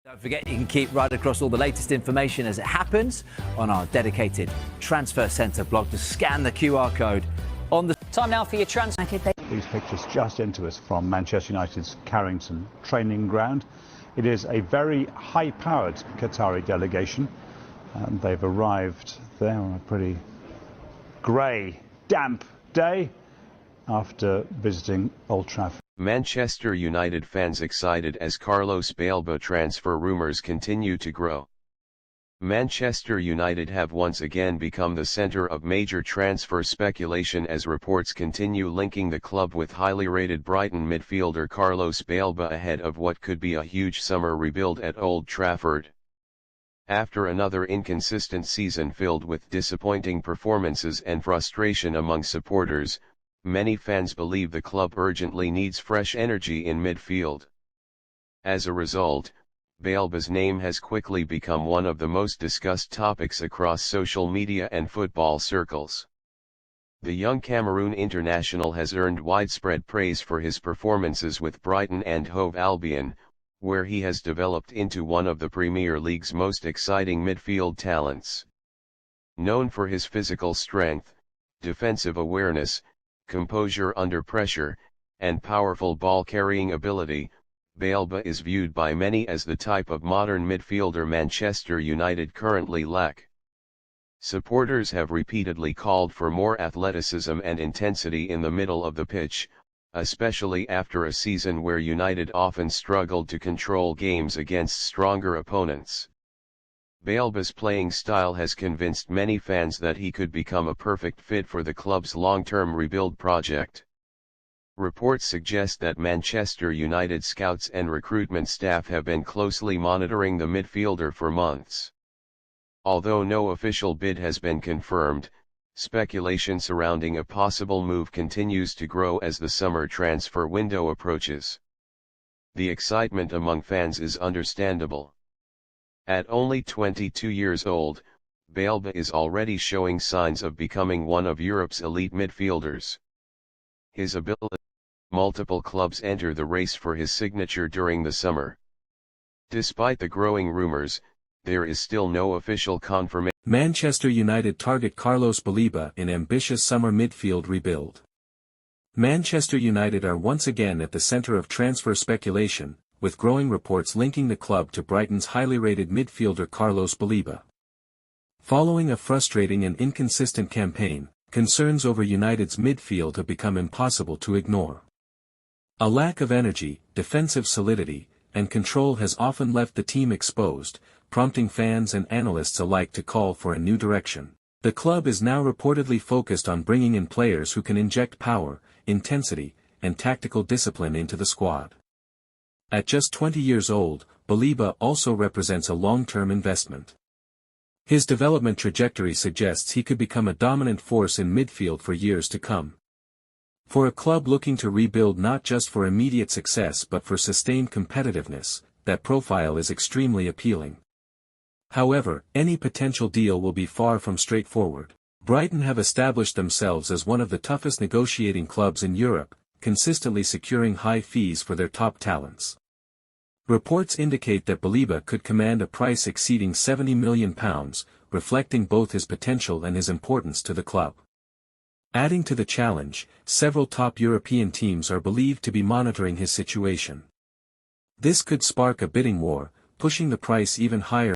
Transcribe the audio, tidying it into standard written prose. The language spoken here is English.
Don't forget, you can keep right across all the latest information as it happens on our dedicated Transfer Centre blog. Just scan the QR code on the... Time now for your transfer. These pictures just into us from Manchester United's Carrington training ground. It is a very high-powered Qatari delegation, and they've arrived there on a pretty grey, damp day after visiting Old Trafford. Manchester United fans excited as Carlos Baleba transfer rumours continue to grow. Manchester United have once again become the centre of major transfer speculation as reports continue linking the club with highly rated Brighton midfielder Carlos Baleba ahead of what could be a huge summer rebuild at Old Trafford. After another inconsistent season filled with disappointing performances and frustration among supporters, many fans believe the club urgently needs fresh energy in midfield. As a result, Baleba's name has quickly become one of the most discussed topics across social media and football circles. The young Cameroon international has earned widespread praise for his performances with Brighton and Hove Albion, where he has developed into one of the Premier League's most exciting midfield talents. Known for his physical strength, defensive awareness, composure under pressure, and powerful ball-carrying ability, Baleba is viewed by many as the type of modern midfielder Manchester United currently lack. Supporters have repeatedly called for more athleticism and intensity in the middle of the pitch, especially after a season where United often struggled to control games against stronger opponents. Baleba's playing style has convinced many fans that he could become a perfect fit for the club's long-term rebuild project. Reports suggest that Manchester United scouts and recruitment staff have been closely monitoring the midfielder for months. Although no official bid has been confirmed, speculation surrounding a possible move continues to grow as the summer transfer window approaches. The excitement among fans is understandable. At only 22 years old, Baleba is already showing signs of becoming one of Europe's elite midfielders. His ability. Multiple clubs enter the race for his signature during the summer. Despite the growing rumors, there is still no official confirmation. Manchester United target Carlos Baleba in ambitious summer midfield rebuild. Manchester United are once again at the centre of transfer speculation, with growing reports linking the club to Brighton's highly rated midfielder Carlos Baleba. Following a frustrating and inconsistent campaign, concerns over United's midfield have become impossible to ignore. A lack of energy, defensive solidity, and control has often left the team exposed, prompting fans and analysts alike to call for a new direction. The club is now reportedly focused on bringing in players who can inject power, intensity, and tactical discipline into the squad. At just 20 years old, Baleba also represents a long-term investment. His development trajectory suggests he could become a dominant force in midfield for years to come. For a club looking to rebuild not just for immediate success but for sustained competitiveness, that profile is extremely appealing. However, any potential deal will be far from straightforward. Brighton have established themselves as one of the toughest negotiating clubs in Europe, consistently securing high fees for their top talents. Reports indicate that Baleba could command a price exceeding £70 million, reflecting both his potential and his importance to the club. Adding to the challenge, several top European teams are believed to be monitoring his situation. This could spark a bidding war, pushing the price even higher.